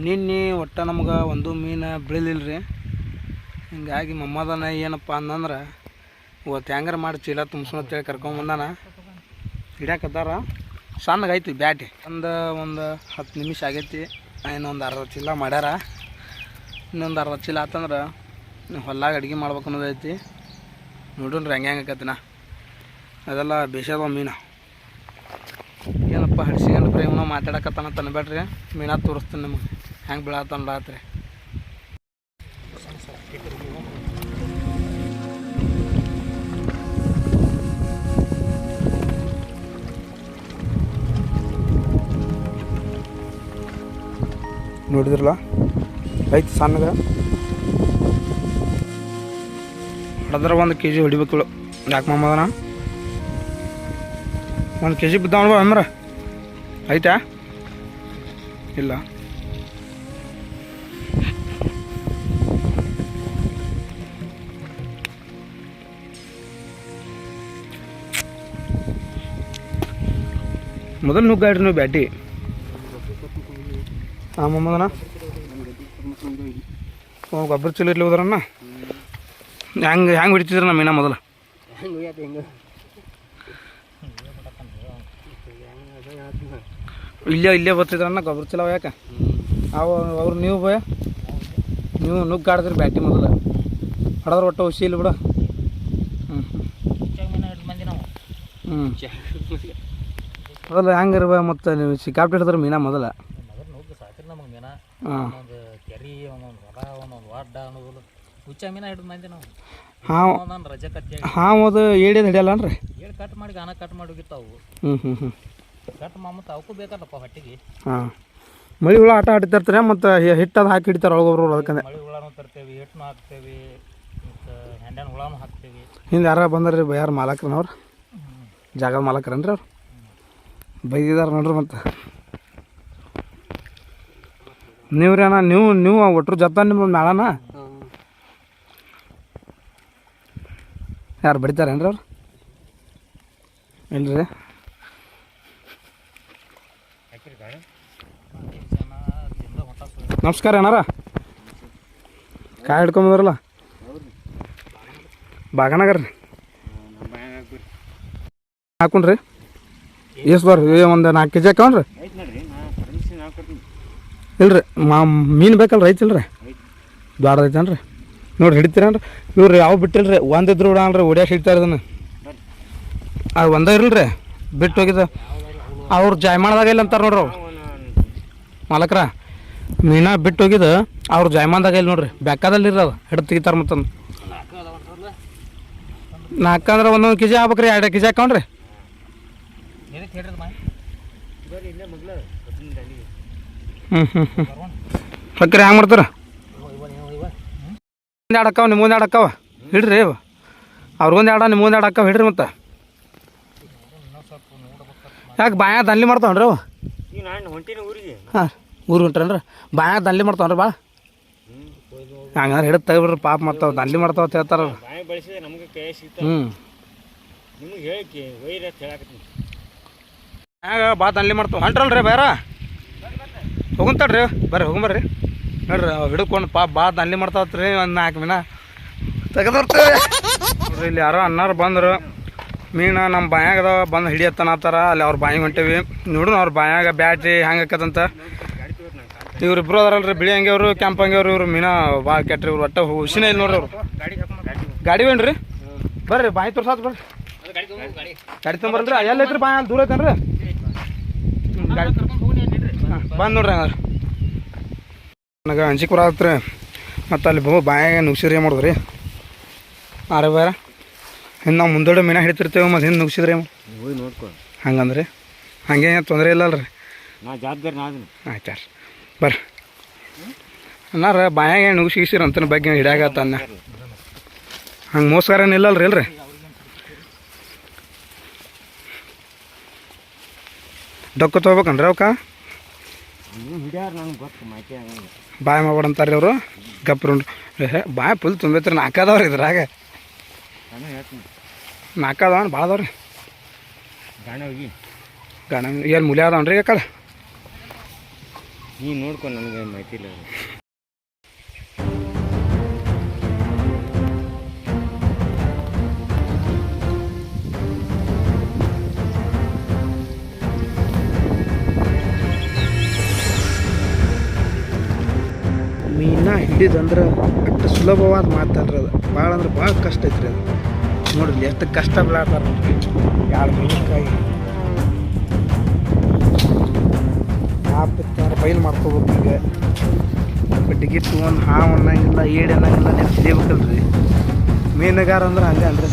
ನಿನ್ನೆ ಒಟ್ಟು ನಮ್ಗೆ ಒಂದು ಮೀನು ಬೀಳಿಲ್ಲ ರೀ. ಹಿಂಗಾಗಿ ಮಮ್ಮದನ ಏನಪ್ಪ ಅಂತಂದ್ರೆ ಇವತ್ತು ಹೆಂಗಾರ ಮಾಡಿ ಚೀಲ ತುಂಬಿಸ್ಕೊಂತೇಳಿ ಕರ್ಕೊಂಬಂದಾನ. ಹಿಡ್ಯಾಕತ್ತಾರ. ಸಣ್ಣಗೈತಿ ಬ್ಯಾಟಿ. ಒಂದು 10 ನಿಮಿಷ ಆಗೈತಿ. ಇನ್ನೊಂದು 60 ಚೀಲ ಮಾಡ್ಯಾರ. ಇನ್ನೊಂದು 60 ಚೀಲ ಆತಂದ್ರೆ ಹೊಲ್ಲಾಗ ಅಡುಗೆ ಮಾಡ್ಬೇಕು ಅನ್ನೋದೈತಿ. ನೋಡ್ರಿ ಹೆಂಗೆ ಆಕತ್ತಿನ ಅದೆಲ್ಲ ಬೇಷದ ಮೀನು. ಏನಪ್ಪ ಹಡ್ಸಿಕೊಂಡು ಪ್ರೇಮನ ಮಾತಾಡಕತ್ತಾನ ತನಬೇಡ್ರಿ. ಮೀನಾ ತೋರಿಸ್ತೀನಿ ನಿಮಗೆ ಹೆಂಗೆ ಬೀಳತ್ತಲ್ಲ ರಾತ್ರಿ. ನೋಡಿದ್ರಲ್ಲ ಐತಿ ಸಣ್ಣಗೆ ಹೊಡೆದ್ರೆ 1 kg ಹೊಡಿಬೇಕು. ಯಾಕೆ ಮಮ್ಮದನ 1 kg ಬಿದ್ದಾವ ಅಮ್ರ ಐತಾ ಇಲ್ಲ. ಮೊದಲು ನುಗ್ಗಾಡ್ರಿ ನೀವು ಬ್ಯಾಟಿ. ಹಾಂ ಮಮ್ಮದನ ಗೊಬ್ಬರ ಚೀಲ ಇರ್ಲಿ ಹೋದ್ರನ್ನ ಹೆಂಗೆ ಹಿಡಿತಿದ್ರ ನಮ್ಮ ಮೀನ ಮೊದಲು. ಇಲ್ಲೇ ಬರ್ತಿದ್ರನ್ನ ಗೊಬ್ಬರ ಚೀಲ ಯಾಕೆ ಅವ್ರು ನೀವು ನೀವು ನುಗ್ಗಾಡಿದ್ರಿ ಬ್ಯಾಟಿ ಮೊದಲು ಹೊಡೆದ್ರೆ ಒಟ್ಟು ಹುಸಿ ಇಲ್ಲ ಬಿಡು. ಮೊದಲು ಹೆಂಗಿರ್ಬ ಮತ್ತು ನೀವು ಸಿಕ್ಕಾಪಟ್ಟೆ ಹಿಡಿದ್ರೆ ಮೀನ ಮೊದಲ. ಹಾಂ ಹಾಂ ಅದು ಏಡಿಯದು ಹಿಡಿಯಲ್ಲನ್ರಿ. ಹಾಂ ಮಳೆ ಹುಳ ಆಟ ಆಡ್ತಿರ್ತಾರೆ ಮತ್ತು ಹಿಟ್ಟದು ಹಾಕಿ ಹಿಡಿತಾರೆ ಒಳಗೊಬ್ರು. ಅದಕ್ಕಂದ್ರೆ ಹಿಂದೆ ಯಾರು ಬಂದ್ರಿ ಯಾರು ಮಾಲಕ್ರನವ್ರು ಜಾಗದ ಮಾಲಕ್ರನ್ರಿ ಅವ್ರು ಬೈದಿದ್ದಾರೆ ನೋಡ್ರಿ. ಮತ್ತು ನೀವ್ರಿ ಅಣ್ಣ ನೀವು ಒಟ್ಟರು ಜತ್ತ ನಿಮ್ಮ ಮ್ಯಾಳನ ಯಾರು ಬಡಿತಾರೇನ್ರಿ ಅವ್ರು ಇಲ್ರಿ. ನಮಸ್ಕಾರ ಅಣ್ಣಾರ. ಕಾಯಿ ಹಿಡ್ಕೊಂಬಂದ್ರಲ್ಲ ಬಾಗನಗರ ರೀ ಹಾಕೊಂಡ್ರಿ. ಎಷ್ಟು ಬರ್ರಿ ಒಂದು 4 kg ಹಾಕವ್ರಿ. ಇಲ್ರಿ ಮೀನು ಬೇಕಲ್ರಿ ಐತಿಲ್ರಿ ದ್ವಾರದೈತೇನ್ರಿ ನೋಡ್ರಿ ಹಿಡಿತೀರೇನ್ರಿ. ಇವ್ರು ಯಾವ ಬಿಟ್ಟಿಲ್ರಿ ಒಂದಿದ್ರು ಬಿಡಲ್ರಿ ಹೊಡ್ಯಾಕ ಹಿಡಿತಾರೆ ಇದನ್ನು. ಅದು ಒಂದೇ ಇರಲ್ರಿ ಬಿಟ್ಟು ಹೋಗಿದ್ದ ಅವ್ರು ಜಾಯ್ಮಾನದಾಗ ಇಲ್ಲ ಅಂತಾರೆ ನೋಡ್ರಿ ಅವ್ರು ಮಾಲಕ್ರ. ಮೀನಾ ಬಿಟ್ಟು ಹೋಗಿದ್ದು ಅವ್ರು ಜಾಯ್ಮಾನದಾಗ ಇಲ್ಲ ನೋಡ್ರಿ ಬೆಕ್ಕದಲ್ಲಿ ಇರೋದು ಹಿಡಿದು ತೆಗಿತಾರೆ. ಮತ್ತೊಂದು 4 ಅಂದ್ರೆ 1 kg ಆಗ್ಬೇಕ್ರಿ. 2 kg ಹಾಕೊಂಡ್ರಿ. ಹಕ್ರಿ ಹ್ಯಾಂಗೆ ಮಾಡ್ತಾರ. ಒಂದು 2 ಅಕ್ಕವ ನಿಮ್ಮೊಂದು 2 ಅಕ್ಕವ ಹಿಡ್ರಿ. ಅವ್ರಿಗೊಂದು 2 ನಿಮ್ಮೊಂದು 2 ಅಕ್ಕವ ಹಿಡ್ರಿ. ಮತ್ತು ಯಾಕೆ ಬಾಯ ದಂಡ್ಲಿ ಮಾಡ್ತಾವನ್ರಿ ಅವು. ಹಾಂ ಊರು ಹೊಂಟ್ರನ್ರಿ ಬಾಯ ದಂಡ್ಲಿ ಮಾಡ್ತಾವನ್ರಿ ಭಾಳ. ಹಂಗಾರೆ ಹಿಡಿದು ತೆಗಿಬಿಡ್ರಿ ಪಾಪ ಮಾಡ್ತಾವ ದಂಡ್ಲಿ ಮಾಡ್ತಾವ ಅಂತ ಹೇಳ್ತಾರ. ಹ್ಯಾಂಗ ಭಾಳ ದಂಡ್ಲಿ ಮಾಡ್ತಾವ ಹೊಂಟ್ರಲ್ರಿ ಬೇರ ಹೋಗುಂತಾಡ್ರಿ ಬರ್ರಿ ಹೋಗಂಬರ್ರಿ. ನೋಡ್ರಿ ಹಿಡ್ಕೊಂಡು ಪಾಪ ಭಾಳ ದಂಡ್ಲಿ ಮಾಡ್ತಾವತ್ರಿ. ಒಂದು 4 ಮೀನ ತೆಗೆದಿರ್ತೇವೆ ನೋಡ್ರಿ. ಇಲ್ಲಿ ಯಾರೋ ಅನ್ನಾರು ಬಂದರು ಮೀನು ನಮ್ಮ ಬಾಯಾಗ ಅದಾವ ಬಂದು ಹಿಡಿಯತ್ತನತ್ತಾರ. ಅಲ್ಲಿ ಅವ್ರ ಬಾಯಿಗೆ ಹೊಂಟೇವಿ ನೋಡ್ರಿ. ಅವ್ರ ಬಾಯಾಗ ಬ್ಯಾಟ್ರಿ ಹೆಂಗೆ ಆಕತ್ತಂತ. ಇವ್ರಿಬ್ರು ಅದಾರಲ್ರಿ ಬಿಳಿ ಹಂಗೆವ್ರು ಕೆಂಪು ಹಂಗೆವ್ರು. ಇವ್ರು ಮೀನ ಭಾಳ ಕೆಟ್ರಿ. ಇವ್ರು ಒಟ್ಟು ಹುಸಿನೇ ಇಲ್ಲ ನೋಡ್ರಿ. ಅವ್ರು ಗಾಡಿ ಬೇನ್ರಿ ಬರ್ರಿ ಬಾಯಿ ತೋರ್ಸಾತ್ ಬರ್ರಿ. ಗಾಡಿ ತೊಗೊಂಬರ್ರಿ. ಎಲ್ಲೈತ್ರಿ ಬಾಯಿ ಅಲ್ಲಿ ದೂರ ಐತೇನ್ರಿ. ಗಾಡಿ ಹಾಂ ಬಂದು ನೋಡ್ರಿ. ಹಂಗಾರೆ ನನಗೆ ಅಂಜಿಕೆ ಬರತ್ರಿ. ಮತ್ತು ಅಲ್ಲಿ ಬಾಯಾಗ ನುಗ್ಸಿರಿ ಮಾಡಿದ್ರಿ ಆರೆ ಬೇರೆ. ಹಿಂದೆ ನಾವು ಮುಂದೋಡೆ ಮೀನ ಹಿಡಿತಿರ್ತೇವೆ ಮತ್ತು ಹಿಂದೆ ನುಗ್ಸಿದ್ರಿ ನೋಡ್ಕೊ ಹಂಗಂದ್ರಿ. ಹಂಗೆ ತೊಂದರೆ ಇಲ್ಲಲ್ರಿ. ಆಯ್ತು ರೀ ಬರ್ರಿ ಅನ್ನಾರ ಬಾಯಾಗ ನುಗ್ಸಿಸಿರ ಅಂತನ ಬಗ್ಗೆ ಹಿಡಿಯಾಗತ್ತ ಅನ್ನ ಹಂಗೆ ಮೋಸ್ಗಾರ ನಿಲ್ಲಲ್ರಿ ಇಲ್ರಿ. ಡೊಕ್ಕ ತೊಗೋಬೇಕನ್ರಿ ಅವಕ್ಕ ಬಾಯ್ ಮಾಡ್ಬೇಡ ಅಂತಾರೆ ಅವರು. ಗಪ್ರು ಬಾಯ್ ಫುಲ್ ತುಂಬೈತ್ರಿ. 4 ಅದಾವ್ರಿ ಇದ್ರಾಗ. 4 ಅದಾವ ಭಾಳ ಅದಾವ್ರಿ. ಗಾಣ ಏನು ಮುಲಿ ಅದಾವನ್ರಿ ಆ ಕಡೆ ನೀನು ನೋಡ್ಕೊಂಡು ನನಗೆ ಮಾಹಿತಿ ಇಲ್ಲ. ಮೀನ ಹಿಡಿದಂದ್ರೆ ಅಷ್ಟು ಸುಲಭವಾದ ಮಾತಲ್ರಿ ಅದು. ಭಾಳ ಅಂದ್ರೆ ಭಾಳ ಕಷ್ಟ ಐತ್ರಿ ಅದು. ನೋಡ್ರಿ ಎಷ್ಟು ಕಷ್ಟ ಬೀಳತ್ತಾರ ನೋಡ್ರಿ. ಯಾರು ಮೀನಕ್ಕಾಗಿ ಯಾಪಿತ್ತಾರ ಬೈಲ್ ಮಾಡ್ಕೋಬೇಕು. ಈಗ ಬಡ್ಡಿಗಿಟ್ಟು ಒಂದು ಹಾವು ಅನ್ನಂಗಿಲ್ಲ, ಏಡಿ ಅನ್ನಂಗಿಲ್ಲ, ನೀವು ಹಿಡಿಬೇಕಲ್ರಿ. ಮೀನುಗಾರ ಅಂದ್ರೆ ಹಂಗೆ ಅಂದ್ರೆ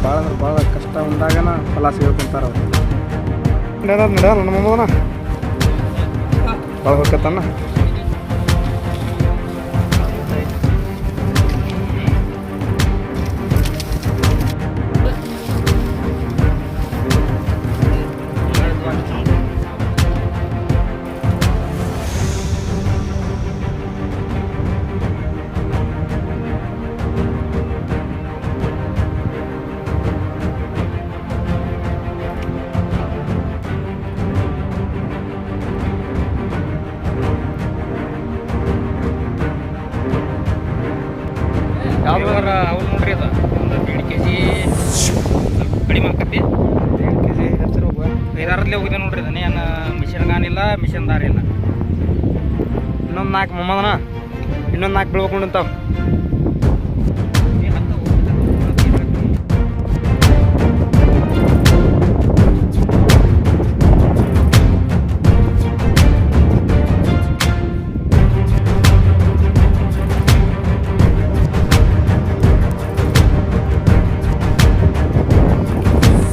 ಭಾಳ ಅಂದ್ರೆ ಭಾಳ ಕಷ್ಟ ಬಂದಾಗನ ಫಲ ಸಿಗ್ಕೊಂತಾರ ಅವ್ರು. ನಡೆಯ ನನ್ನ ಮೊಮ್ಮನ ಭಾಳ ಹೋಗ್ಕತ್ತಾನ. ಯಾವ್ದಾರ ಅವ್ರು ನೋಡ್ರಿ ಅದು ಒಂದು 2 kg ಸ್ವಲ್ಪ ಕಡಿಮೆ ಆಕತಿ. 2 kg ಹಚ್ಚಿರ ಹೋಗುವ 5-6 ಹೋಗಿದೆ ನೋಡ್ರಿ. ಅದನ್ನ ಏನು ಮಿಷನ್ ಗಾನಿಲ್ಲ, ಮಿಷನ್ ದಾರಿ ಇಲ್ಲ. ಇನ್ನೊಂದು 4 ಮೊಮ್ಮದನ ಇನ್ನೊಂದು 4 ಬೀಳ್ಬೇಕು ನಿಂತಾವ.